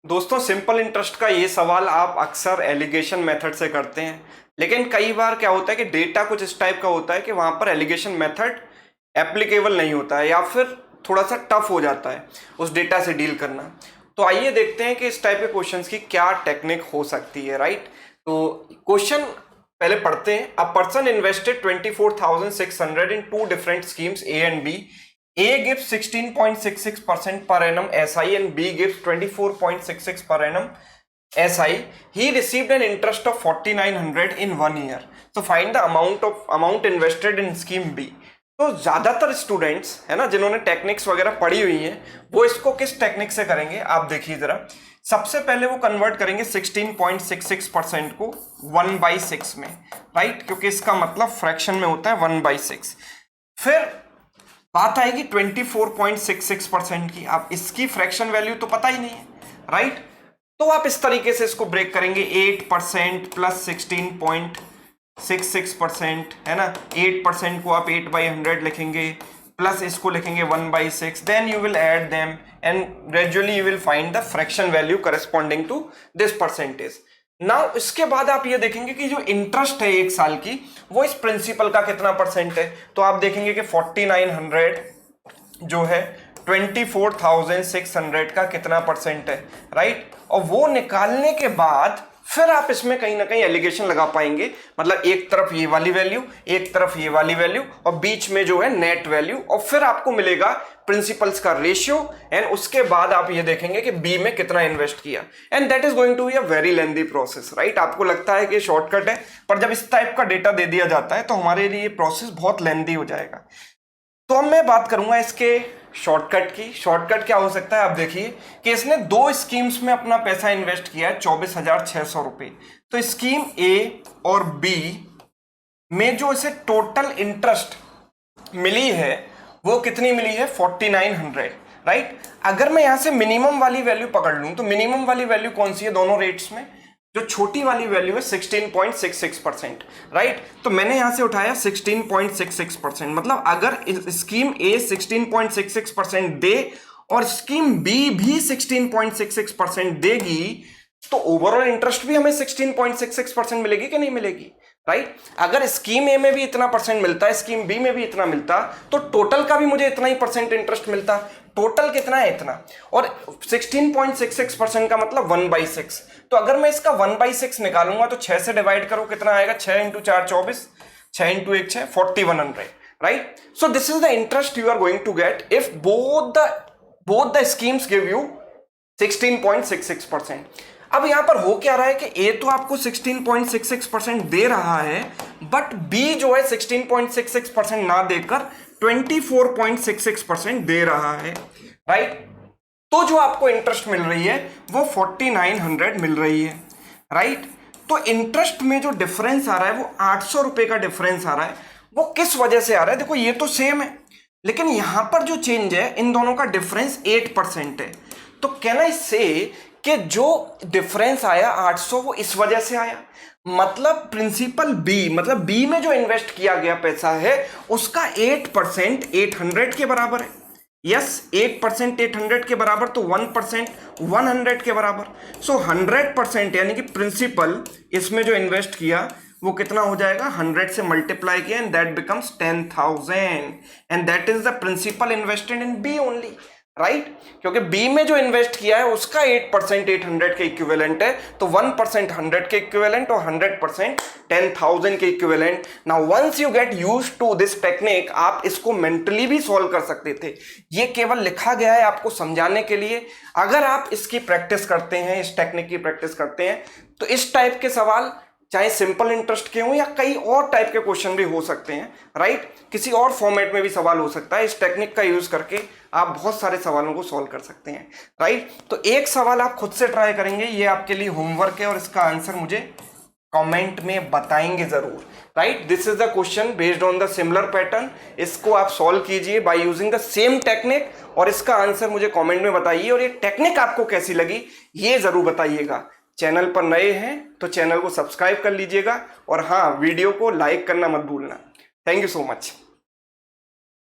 दोस्तों simple interest का ये सवाल आप अक्सर एलिगेशन मेथड से करते हैं, लेकिन कई बार क्या होता है कि डेटा कुछ इस टाइप का होता है कि वहां पर एलिगेशन मेथड एप्लीकेबल नहीं होता है या फिर थोड़ा सा टफ हो जाता है उस डेटा से डील करना। तो आइए देखते हैं कि इस टाइप के क्वेश्चंस की क्या टेक्निक हो सकती है। राइट, तो क्वेश्चन पहले पढ़ते हैं। A person invested 24,600 in two different schemes A and B. A gives 16.66% per annum SI and B gives 24.66 per annum SI. He received an interest of 4,900 in 1 year. So find the amount invested in scheme B. तो ज्यादातर students है ना जिन्होंने techniques वगैरह पढ़ी हुई हैं वो इसको किस टेक्निक से करेंगे आप देखिए जरा। सबसे पहले वो कन्वर्ट करेंगे 16.66% को 1/6 में, राइट, क्योंकि इसका मतलब फ्रैक्शन में होता है 1/6। फिर बात आएगी 24.66% की। आप इसकी फ्रैक्शन वैल्यू तो पता ही नहीं है, राइट, तो आप इस तरीके से इसको ब्रेक करेंगे 8% प्लस 16.66% है ना। 8% को आप 8/100 लिखेंगे प्लस इसको लिखेंगे 1/6, then you will add them and gradually you will find the fraction value corresponding to this percentage. Now इसके बाद आप ये देखेंगे कि जो इंटरेस्ट है 1 साल की वो इस प्रिंसिपल का कितना परसेंट है। तो आप देखेंगे कि 4,900 जो है 24,600 का कितना परसेंट है, राइट, और वो निकालने के बाद फिर आप इसमें कहीं ना कहीं एलिगेशन लगा पाएंगे। मतलब एक तरफ ये वाली वैल्यू, एक तरफ ये वाली वैल्यू और बीच में जो है नेट वैल्यू, और फिर आपको मिलेगा प्रिंसिपल्स का रेशियो। एंड उसके बाद आप ये देखेंगे कि बी में कितना इन्वेस्ट किया। And that is going to be a very lengthy process, right. आपको लगता है कि शॉर्टकट है, पर जब इस टाइप का डेटा दे दिया जाता है तो हमारे लिए प्रोसेस बहुत लेंथी हो जाएगा। तो अब मैं बात करूंगा इसके शॉर्टकट की। शॉर्टकट क्या हो सकता है, आप देखिए कि इसने 2 स्कीम्स में अपना पैसा इन्वेस्ट किया है 24,600 रुपए। तो स्कीम ए और बी में जो इसे टोटल इंटरेस्ट मिली है वो कितनी मिली है 4,900, राइट। अगर मैं यहां से मिनिमम वाली वैल्यू पकड़ लूं तो मिनिमम वाली वैल्यू कौन सी है दोनों रेट्स में, जो छोटी वाली वैल्यू है 16.66%, राइट। तो मैंने यहां से उठाया 16.66%। मतलब अगर स्कीम ए 16.66% दे और स्कीम बी भी 16.66% देगी तो ओवरऑल इंटरेस्ट भी हमें 16.66% मिलेगी कि नहीं मिलेगी, राइट। अगर स्कीम ए में भी इतना परसेंट मिलता है, स्कीम बी में भी इतना मिलता, तो टोटल का भी मुझे इतना ही परसेंट इंटरेस्ट मिलता। टोटल कितना है इतना, और 16.66% का मतलब 1/6। तो अगर मैं इसका 1/6 निकालूंगा तो 6 से डिवाइड करो कितना आएगा, 6 × 4 24, 6 × 1 6, 4,100, right. So this is the interest you are going to get if both the schemes give you 16.66%। अब यहां पर हो क्या रहा है कि ए तो आपको 16.66% दे रहा है, बट बी जो है 16.66% ना देकर 24.66% दे रहा है, राइट। तो जो आपको इंटरेस्ट मिल रही है वो 4,900 मिल रही है, राइट। तो इंटरेस्ट में जो डिफरेंस आ रहा है वो 800 रुपए का डिफरेंस आ रहा है। वो किस वजह से आ रहा है, देखो ये तो सेम है, लेकिन यहां पर जो चेंज है इन दोनों का डिफरेंस 8% है। तो कैन आई से कि जो डिफरेंस आया 800 वो इस वजह से आया, मतलब प्रिंसिपल बी, मतलब बी में जो इन्वेस्ट किया गया पैसा है उसका 8% 800 के बराबर है। यस, 8% 800 के बराबर, तो 1% 100 के बराबर। सो 100% यानी कि प्रिंसिपल इसमें जो इन्वेस्ट किया वो कितना हो जाएगा, 100 से मल्टीप्लाई किया and that becomes 10,000 and that is the principal invested in B only, right. क्योंकि बी में जो इन्वेस्ट किया है उसका 8% 800 के इक्विवेलेंट है, तो 1% 100 के इक्विवेलेंट और 100% 10,000 के equivalent. Now once you get used to this technique आप इसको मेंटली भी सॉल्व कर सकते थे। ये केवल लिखा गया है आपको समझाने के लिए। अगर आप इसकी प्रैक्टिस करते हैं, इस टेक्निक की प्रैक्टिस करते हैं, तो इस टाइप के सवाल चाहे सिंपल इंटरेस्ट के हों या कई और टाइप के क्वेश्चन भी हो सकते हैं, राइट। किसी और फॉर्मेट में भी सवाल हो सकता है। इस टेक्निक का यूज करके आप बहुत सारे सवालों को सॉल्व कर सकते हैं, राइट। तो एक सवाल आप खुद से ट्राई करेंगे, ये आपके लिए होमवर्क है और इसका आंसर मुझे कमेंट में बताएंगे जरूर, right. This is the question based on the similar pattern. इसको आप सॉल्व कीजिए by using the same technique और इसका आंसर मुझे कमेंट में बताइए। और ये टेक्निक आपको कैसी लगी ये जरूर बताइएगा। चैनल पर नए हैं तो चैनल को सब्सक्राइब कर लीजिएगा और हाँ, वीडियो को लाइक करना मत भूलना। Thank you so much.